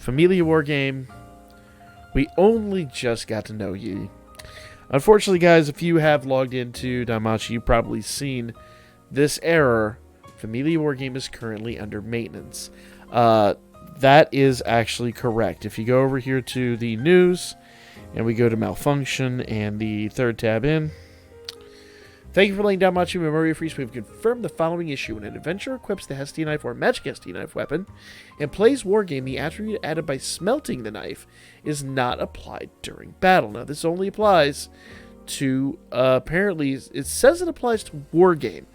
Familia war game. We only just got to know you. Unfortunately, guys, if you have logged into Danmemo, you've probably seen this error. Familia war game is currently under maintenance. That is actually correct. If you go over here to the news, and we go to malfunction, and the third tab in. Thank you for laying down Machi Memoria Freeze. We've confirmed the following issue. When an adventurer equips the Hestia knife or magic Hestia knife weapon and plays Wargame, the attribute added by smelting the knife is not applied during battle. Now, this only applies to, apparently, it says it applies to Wargame.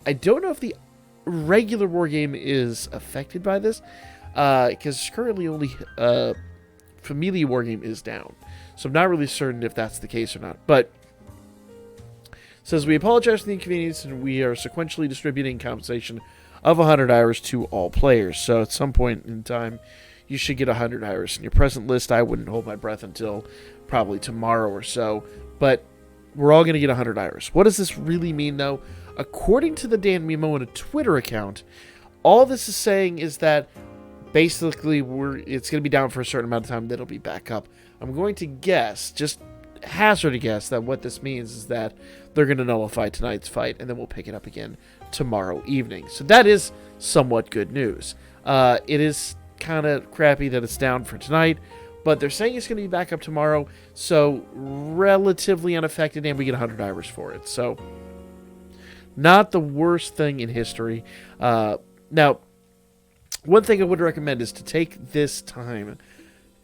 I don't know if the regular Wargame is affected by this, because currently only Familia Wargame is down. So I'm not really certain if that's the case or not. But says, we apologize for the inconvenience and we are sequentially distributing compensation of 100 hours to all players. So at some point in time, you should get 100 hours. In your present list, I wouldn't hold my breath until probably tomorrow or so. But we're all going to get 100 hours. What does this really mean, though? According to the Danmemo on a Twitter account, all this is saying is that basically it's going to be down for a certain amount of time, then it'll be back up. I'm going to guess, just hazard a guess, that what this means is that they're going to nullify tonight's fight, and then we'll pick it up again tomorrow evening. So that is somewhat good news. It is kind of crappy that it's down for tonight, but they're saying it's going to be back up tomorrow, so relatively unaffected, and we get 100 hours for it. So not the worst thing in history. Now, one thing I would recommend is to take this time,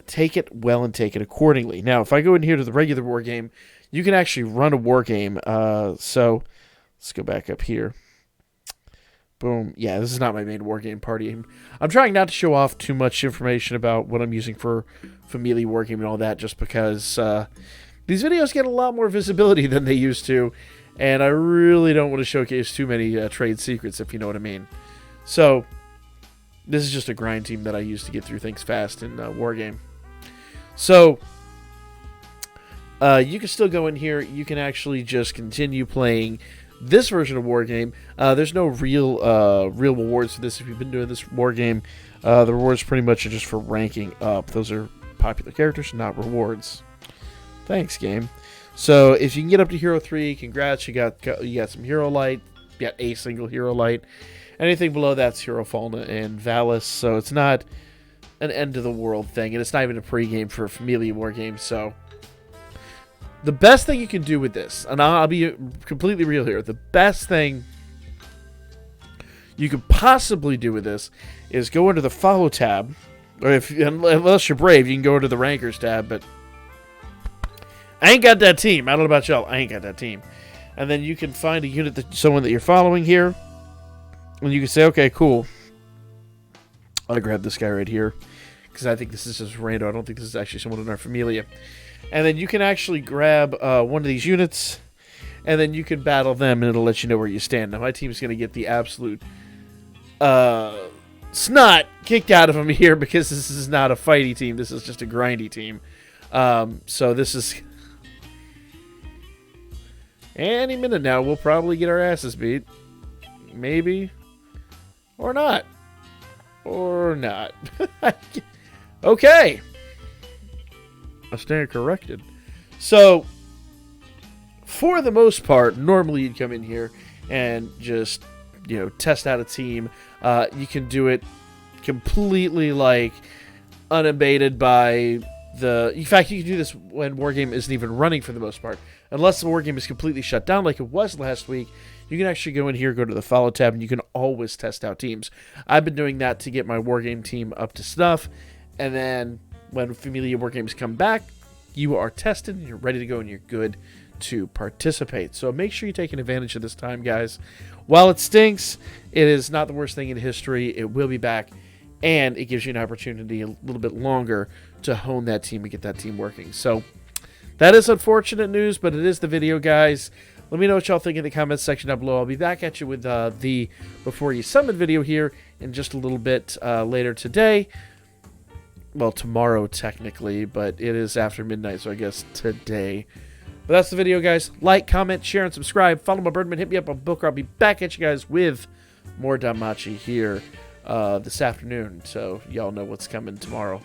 take it well and take it accordingly. Now, if I go in here to the regular war game, you can actually run a war game. So let's go back up here. Boom. Yeah, this is not my main war game party. I'm trying not to show off too much information about what I'm using for Familia war game and all that, just because these videos get a lot more visibility than they used to, and I really don't want to showcase too many trade secrets, if you know what I mean. So this is just a grind team that I use to get through things fast in Wargame. So you can still go in here. You can actually just continue playing this version of Wargame. There's no real rewards for this. If you've been doing this Wargame, the rewards pretty much are just for ranking up. Those are popular characters, not rewards. Thanks, game. So if you can get up to Hero 3, congrats. You got some Hero Light. You got a single Hero Light. Anything below that's Hero Falna and Valis, so it's not an end-of-the-world thing, and it's not even a pre-game for a Familia war game, so the best thing you can do with this, and I'll be completely real here, the best thing you could possibly do with this is go into the Follow tab, or unless you're brave, you can go into the Rankers tab, but I ain't got that team. I don't know about y'all, I ain't got that team. And then you can find a unit, someone that you're following here, and you can say, okay, cool. I'll grab this guy right here, because I think this is just random. I don't think this is actually someone in our Familia. And then you can actually grab one of these units, and then you can battle them, and it'll let you know where you stand. Now, my team's going to get the absolute snot kicked out of them here, because this is not a fighty team. This is just a grindy team. So this is... Any minute now, we'll probably get our asses beat. Maybe. Or not. Or not. Okay. I stand corrected. So, for the most part, normally you'd come in here and just, test out a team. You can do it completely, unabated by the... In fact, you can do this when Wargame isn't even running for the most part. Unless the Wargame is completely shut down like it was last week, you can actually go in here, go to the Follow tab, and you can always test out teams. I've been doing that to get my Wargame team up to snuff, and then when Familia Wargames come back, you are tested, and you're ready to go, and you're good to participate. So make sure you're taking advantage of this time, guys. While it stinks, it is not the worst thing in history. It will be back, and it gives you an opportunity a little bit longer to hone that team and get that team working. So that is unfortunate news, but it is the video, guys. Let me know what y'all think in the comments section down below. I'll be back at you with the Before You Summon video here in just a little bit later today. Well, tomorrow technically, but it is after midnight, so I guess today. But that's the video, guys. Like, comment, share, and subscribe. Follow my Birdman. Hit me up on Booker. I'll be back at you guys with more Danmachi here this afternoon, so y'all know what's coming tomorrow.